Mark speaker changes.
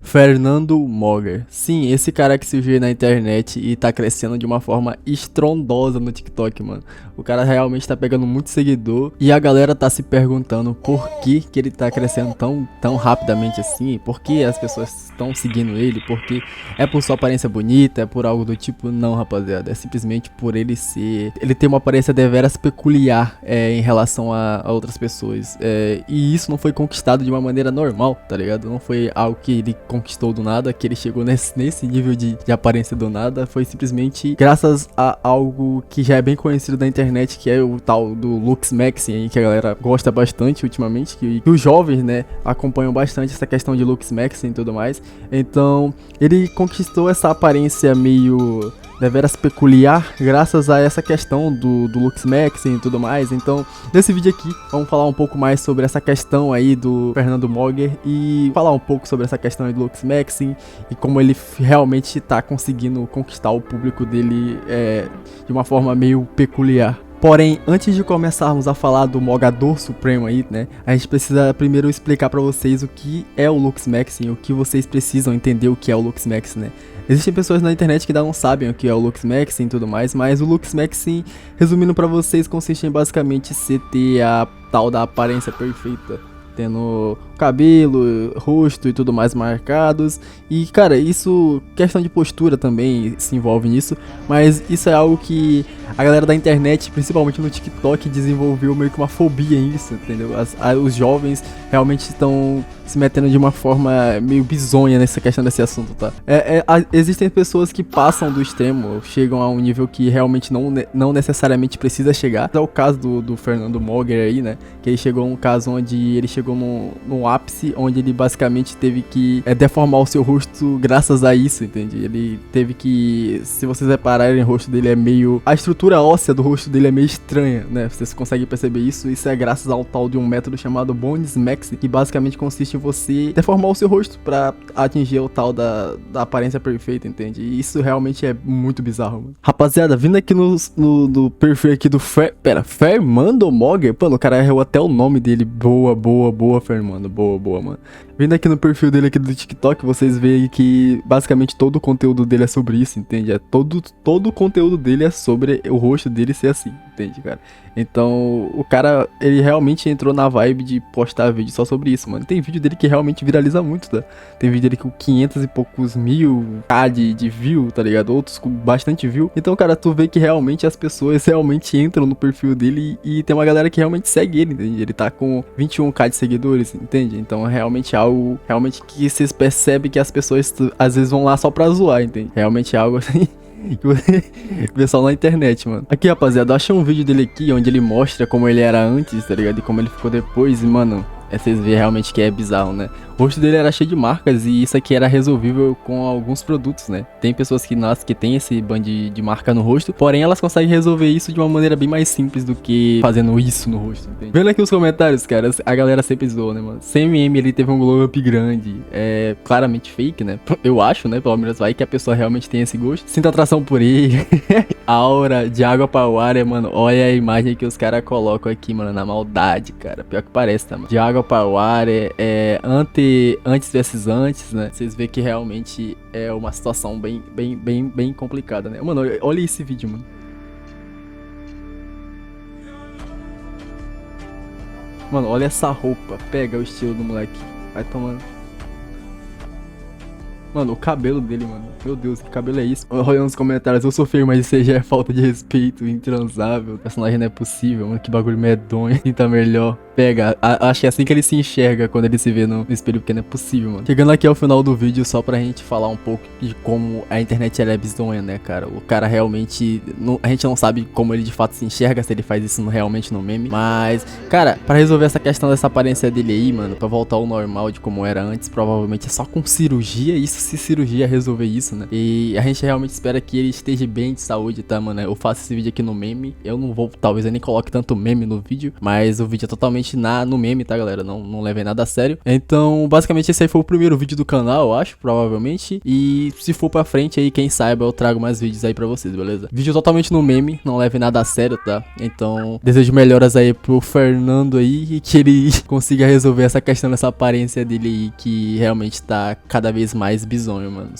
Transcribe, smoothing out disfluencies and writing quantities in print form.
Speaker 1: Fernando Mogger. Sim, esse cara que surgiu na internet e tá crescendo de uma forma estrondosa no TikTok, mano. O cara realmente tá pegando muito seguidor e a galera tá se perguntando por que ele tá crescendo tão rapidamente assim, por que as pessoas estão seguindo ele, porque é por sua aparência bonita, é por algo do tipo. Não, rapaziada, é simplesmente por ele ter uma aparência deveras peculiar em relação a outras pessoas. E isso não foi conquistado de uma maneira normal, tá ligado? Não foi algo que ele conquistou do nada, que ele chegou nesse nível de aparência do nada. Foi simplesmente graças a algo que já é bem conhecido da internet, que é o tal do Lux Maxing aí, que a galera gosta bastante ultimamente, que os jovens, né, acompanham bastante essa questão de Lux Maxing e tudo mais. Então, ele conquistou essa aparência meio deveras peculiar graças a essa questão do Lux Maxing e tudo mais. Então, nesse vídeo aqui, vamos falar um pouco mais sobre essa questão aí do Fernando Mogger e falar um pouco sobre essa questão aí do Lux Maxing e como ele realmente tá conseguindo conquistar o público dele de uma forma meio peculiar. Porém, antes de começarmos a falar do Mogador Supremo aí, né, a gente precisa primeiro explicar pra vocês o que é o Lux Maxing, o que vocês precisam entender o que é o Lux Maxing, né. Existem pessoas na internet que ainda não sabem o que é o Lux Maxing e tudo mais, mas o Lux Maxing, resumindo pra vocês, consiste em basicamente você ter a tal da aparência perfeita, tendo cabelo, rosto e tudo mais marcados. E cara, isso, questão de postura também se envolve nisso, mas isso é algo que a galera da internet, principalmente no TikTok, desenvolveu meio que uma fobia nisso, entendeu? Os jovens realmente estão se metendo de uma forma meio bizonha nessa questão desse assunto, tá? Existem pessoas que passam do extremo, chegam a um nível que realmente não necessariamente precisa chegar. É o caso do Fernando Mogger aí, né? Que ele chegou a um caso onde ele chegou num ápice, onde ele basicamente teve que deformar o seu rosto graças a isso, entende? Ele teve que, se vocês repararem, o rosto dele é meio... A estrutura óssea do rosto dele é meio estranha, né? Vocês conseguem perceber isso? Isso é graças ao tal de um método chamado Bones Maxing, que basicamente consiste em você deformar o seu rosto pra atingir o tal da aparência perfeita, entende? E isso realmente é muito bizarro, mano. Rapaziada, vindo aqui no perfil aqui do Fernando Mogger, mano, o cara errou até o nome dele. Boa, Fernando. Boa, mano. Vindo aqui no perfil dele aqui do TikTok, vocês veem que basicamente todo o conteúdo dele é sobre isso, entende? Todo o conteúdo dele é sobre o rosto dele ser assim, entende, cara? Então, o cara, ele realmente entrou na vibe de postar vídeo só sobre isso, mano. Tem vídeo dele que realmente viraliza muito, tá? Tem vídeo dele com 500 e poucos mil de view, tá ligado? Outros com bastante view. Então, cara, tu vê que realmente as pessoas realmente entram no perfil dele e tem uma galera que realmente segue ele, entende? Ele tá com 21k de seguidores, entende? Então, é realmente algo que vocês percebem que as pessoas às vezes vão lá só pra zoar, entende? Realmente é algo assim... pessoal na internet, mano. Aqui, rapaziada, eu achei um vídeo dele aqui onde ele mostra como ele era antes, tá ligado? E como ele ficou depois, e, mano, vocês veem realmente que é bizarro, né? O rosto dele era cheio de marcas e isso aqui era resolvível com alguns produtos, né? Tem pessoas que tem esse band de marca no rosto, porém elas conseguem resolver isso de uma maneira bem mais simples do que fazendo isso no rosto, entende? Vendo aqui os comentários, cara, a galera sempre zoou, né, mano? CMM, ele teve um glow up grande, é claramente fake, né? Eu acho, né? Pelo menos vai que a pessoa realmente tem esse gosto. Sinto atração por ele. Aura de água para o ar, mano. Olha a imagem que os caras colocam aqui, mano, na maldade, cara. Pior que parece, tá, mano? De água para o ar, antes versus antes, né? Vocês veem que realmente é uma situação bem complicada, né? Mano, olha esse vídeo, mano. Mano, olha essa roupa. Pega o estilo do moleque. Vai tomando. Mano, o cabelo dele, mano. Meu Deus, que cabelo é isso? Olha nos comentários, eu sou feio, mas isso aí já é falta de respeito, intransável. O personagem não é possível, mano. Que bagulho medonho. Tá melhor. Pega, acho que é assim que ele se enxerga quando ele se vê no espelho, porque não é possível, mano. Chegando aqui ao final do vídeo, só pra gente falar um pouco de como a internet ela é bizonha, né, cara? O cara realmente, a gente não sabe como ele de fato se enxerga, se ele faz isso realmente no meme. Mas, cara, pra resolver essa questão dessa aparência dele aí, mano, pra voltar ao normal de como era antes, provavelmente é só com cirurgia. Isso fosse cirurgia resolver isso, né? E a gente realmente espera que ele esteja bem de saúde, tá, mano? Eu faço esse vídeo aqui no meme. Eu não vou, talvez eu nem coloque tanto meme no vídeo, mas o vídeo é totalmente no meme, tá, galera? Não levem nada a sério. Então, basicamente, esse aí foi o primeiro vídeo do canal, eu acho, provavelmente. E se for pra frente aí, quem saiba, eu trago mais vídeos aí pra vocês, beleza? Vídeo totalmente no meme, não leve nada a sério, tá? Então, desejo melhoras aí pro Fernando aí e que ele consiga resolver essa questão dessa aparência dele aí, que realmente tá cada vez mais bizonho, mano.